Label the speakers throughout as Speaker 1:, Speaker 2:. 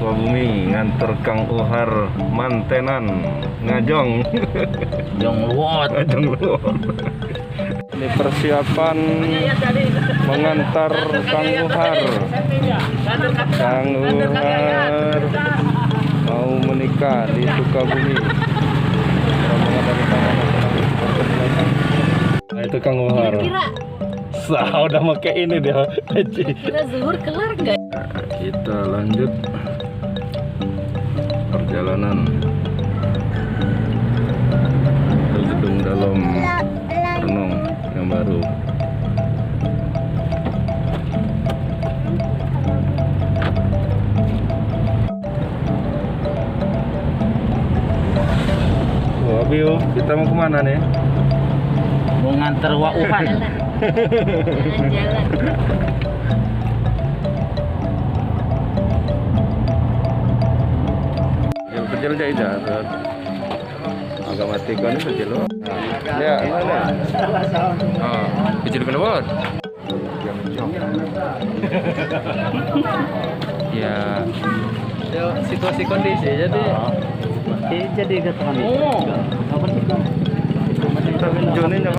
Speaker 1: Sukabumi nganter Kang Uhar mantenan ngajong.
Speaker 2: Jong luot.
Speaker 1: Ngajong luot. Ini persiapan mengantar Kang Uhar. Kang Uhar mau menikah di Sukabumi. Rombongan dari Taman Nasional. Nah itu Kang Uhar. Sah udah make ini dia.
Speaker 3: Kira zuhur kelar nggak?
Speaker 1: Nah, kita lanjut perjalanan ke gedung dalam Renong yang baru. Oh, Abiu, kita mau kemana nih?
Speaker 2: Mau nganter Wauhan.
Speaker 3: Jalan-jalan.
Speaker 1: Yang kecil aja agak mati kan kecil loh. Ya, mana? Oh, kecil keluar. Ya,
Speaker 2: Situasi kondisi jadi ketahuan. Oh. Apa sih?
Speaker 1: kita pinjonin ya.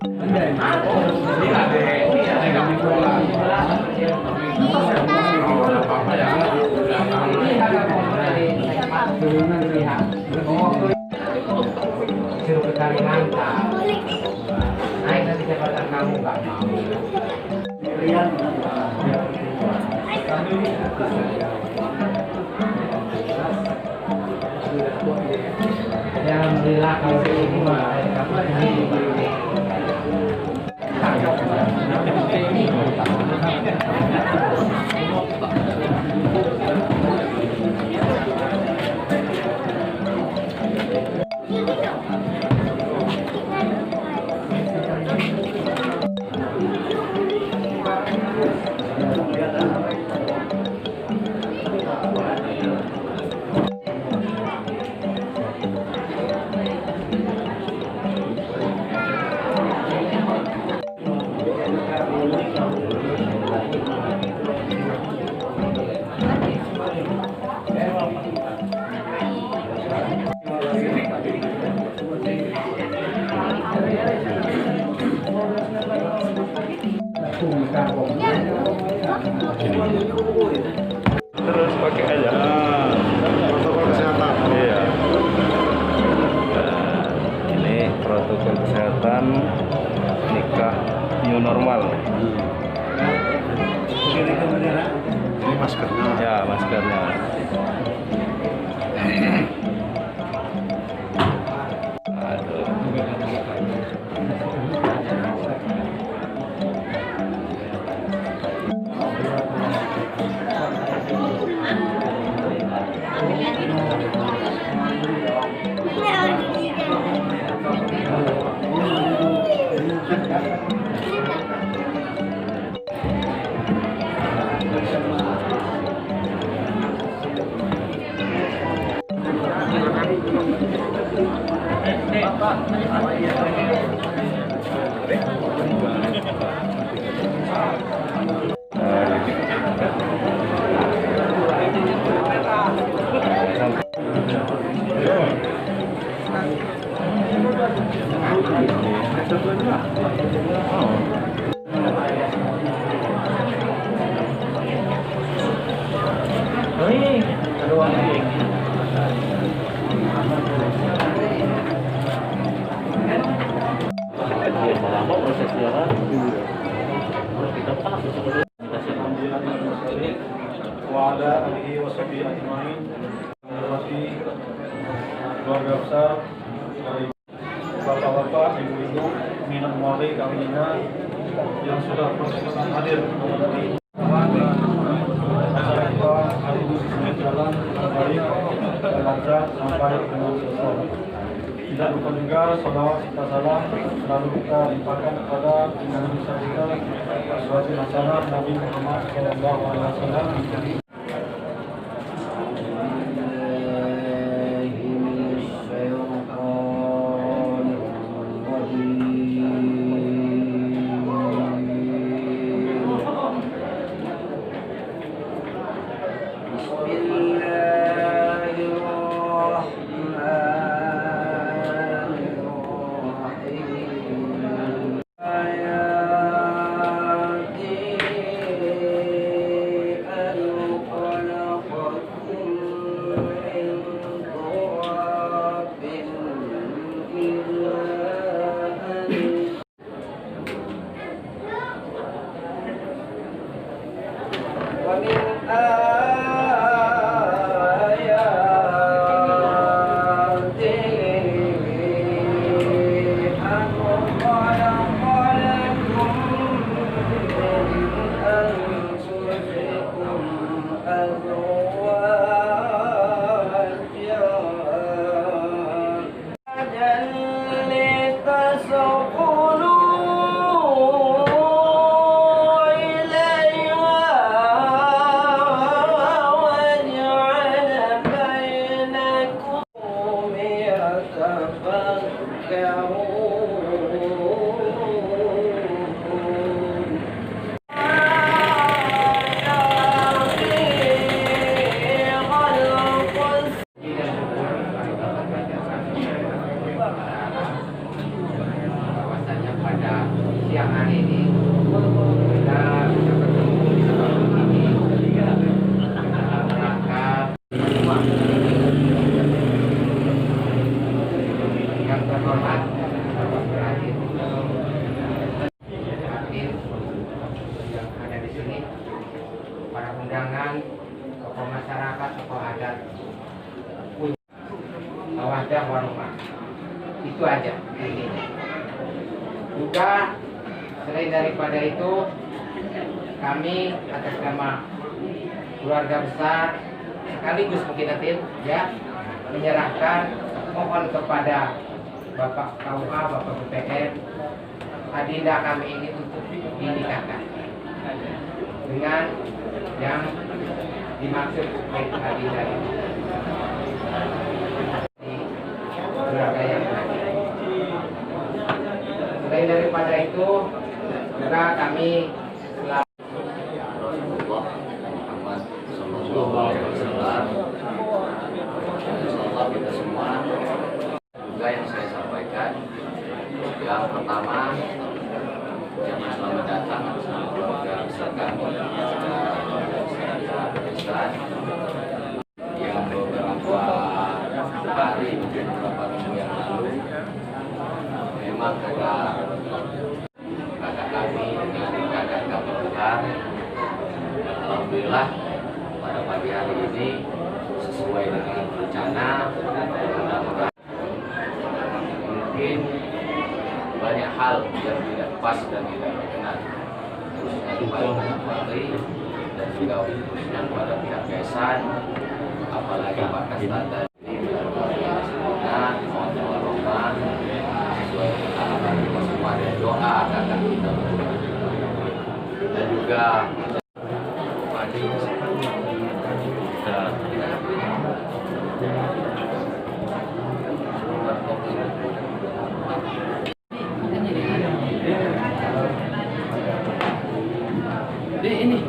Speaker 2: Alhamdulillah kalau ini mah
Speaker 1: Terus pakai aja. Protokol kesehatan. Iya. Nah, ini protokol kesehatan nikah new normal.
Speaker 4: Ini maskernya.
Speaker 1: Ya, maskernya. Aduh.
Speaker 4: Wa'ala alihi wa sahbihi ajma'in. Keluarga besar dari bapak-bapak, ibu-ibu, minat muali kawinina yang sudah berkenan hadir menghadiri acara kita hari ini berjalan dengan baik dan lancar sampai dengan selesai. Tidak lupa juga salawat serta salam selalu kita limpahkan kepada Nabi besar kita sebagai hasanah Nabi Muhammad SAW.
Speaker 5: Bismillah.
Speaker 2: kita bisa bertemu di tempat ini dalam rangka yang terhormat Bapak Hakim yang ada di sini, para undangan, tokoh masyarakat, tokoh adat, mawaddah warahmah. Itu aja intinya. Juga selain daripada itu, kami atas nama keluarga besar sekaligus mungkin nanti ya menyerahkan mohon kepada Bapak KUA, Bapak BPN, adinda kami ini untuk dinikahkan dengan yang dimaksud adinda ini. Keluarga yang hadir. Selain daripada itu, juga kami
Speaker 5: kita semua juga yang saya sampaikan, yang pertama jangan selamat datang bersama keluarga besar kami besar yang beberapa hari mungkin beberapa minggu yang lalu memang kakak kami dengan kakak kami besar, alhamdulillah pada pagi hari ini sesuai dengan rencana. Mungkin banyak hal yang tidak pas dan tidak berkenan, khususnya kepada pihak Polri dan juga khususnya kepada pihak Kesan, apalagi Pak Kastan tadi mohon doa sesuai dengan harapan kita semua dan doa kakak kita dan juga ini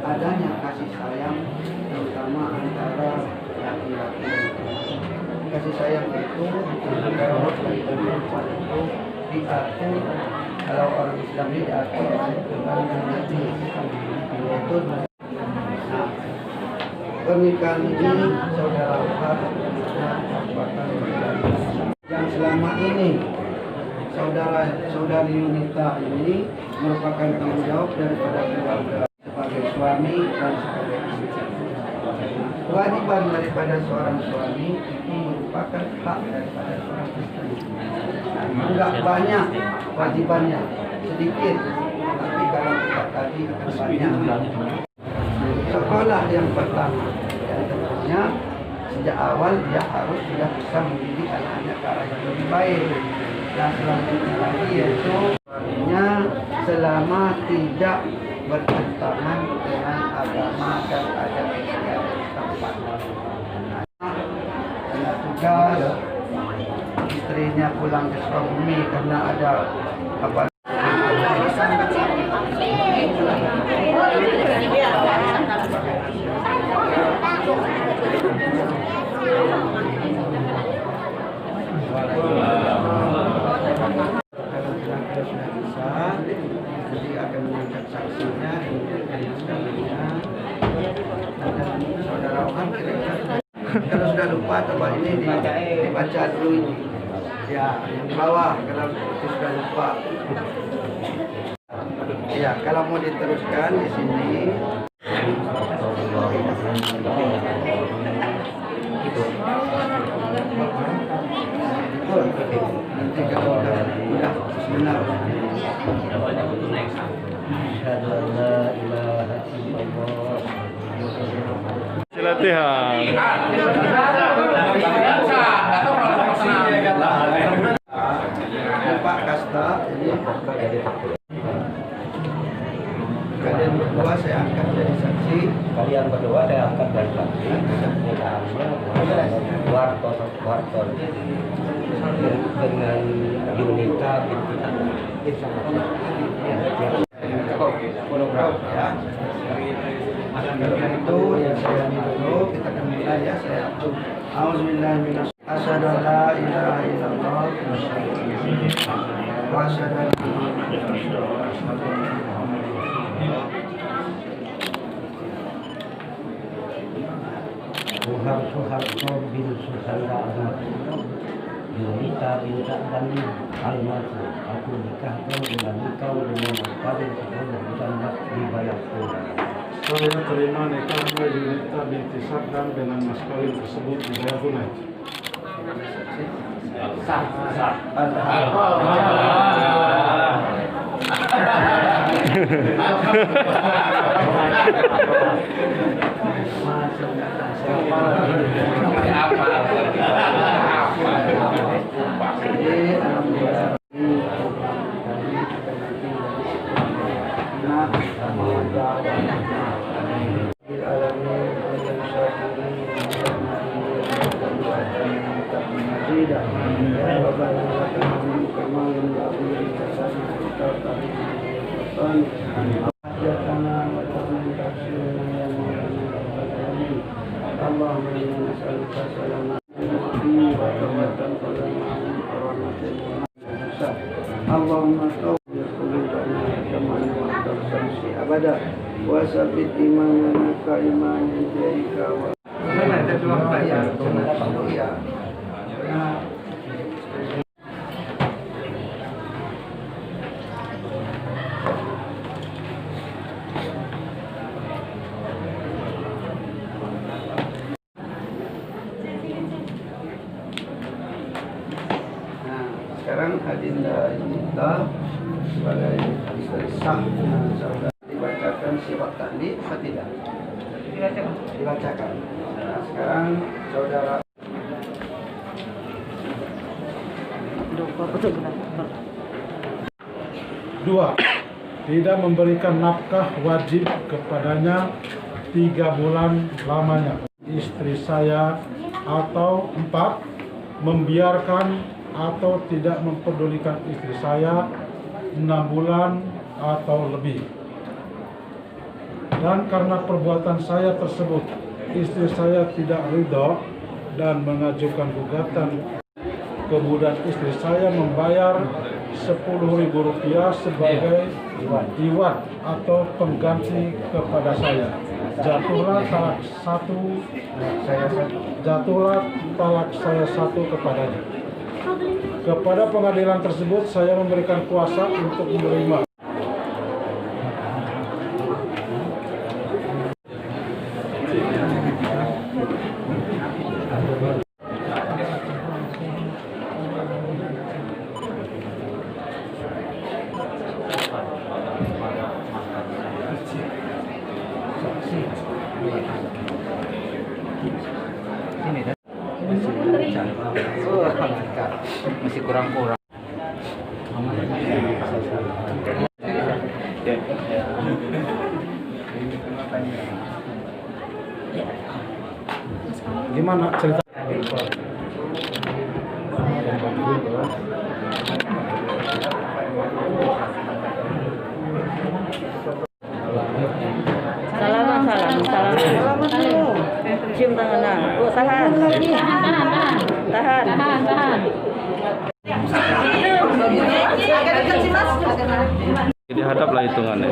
Speaker 6: adanya kasih sayang terutama antara laki-laki dan perempuan. Kasih sayang itu kalau itu diatur, kalau orang Islam ini diatur dengan Nabi yaitu pernikahan ini saudara Uhab merupakan yang selama ini saudari Yunita ini merupakan tanggung jawab daripada keluarga sebagai suami dan sebagai istri. Kewajiban daripada seorang suami itu merupakan hak daripada seorang istri. Enggak banyak wajibannya, sedikit, tapi kalau kita tadi akan banyak. Sekolah yang pertama, yang tentunya sejak awal dia harus sudah bisa mendidik anak-anak ke arah yang lebih baik. Dan selanjutnya lagi yaitu artinya selama tidak bertentangan dengan agama dan adat istiadat tempat. Karena tugas istrinya pulang ke Sukabumi karena ada apa? Jadi akan mengangkat saksinya, kemudian sekalinya, dan saudara Oham kira-kira kalau sudah lupa coba ini dibaca dulu ini. Ya, yang di bawah kalau itu sudah lupa. Ya, kalau mau diteruskan di sini. Nanti kalau udah benar.
Speaker 1: Silaturahmi Fatihah.
Speaker 6: Pak Kasta, jadi kalian berdua saya angkat jadi saksi.
Speaker 2: Kalian berdua saya angkat dari saksi. Wartor dengan Yunita binti
Speaker 6: Itu yang saya dulu kita akan mulai ya saya. Auzubillahi asyhadu an la ilaha illallah wa asyhadu anna
Speaker 2: Soeharto bin Susanda Ahmad, Yunita binti Bani Almarhum, aku nikahkan dengan engkau dengan pada 2019 di Bayangkara.
Speaker 4: Saya terima nikahnya Yunita binti Sadam dengan mas kawin tersebut di Bayangkara.
Speaker 6: Allahumma tawfiq abada wa sabit imanana ka imanin jaika wa sekarang Adinda Yunita sebagai istri sah saudara dibacakan siwak tadi apa tidak? Dibacakan. Nah, sekarang saudara
Speaker 4: Dua, tidak memberikan nafkah wajib kepadanya 3 bulan lamanya istri saya, atau 4, membiarkan atau tidak mempedulikan istri saya 6 bulan atau lebih. Dan karena perbuatan saya tersebut, istri saya tidak ridho dan mengajukan gugatan, kemudian istri saya membayar Rp10.000 sebagai iwat atau pengganti kepada saya. Jatuhlah talak saya satu kepadanya. Kepada pengadilan tersebut saya memberikan kuasa untuk menerima.
Speaker 5: Masih kurang-kurang.
Speaker 4: Gimana cerita?
Speaker 3: Salam. Cium tangan. Tuh, tahan.
Speaker 1: Jadi hadaplah hitungannya.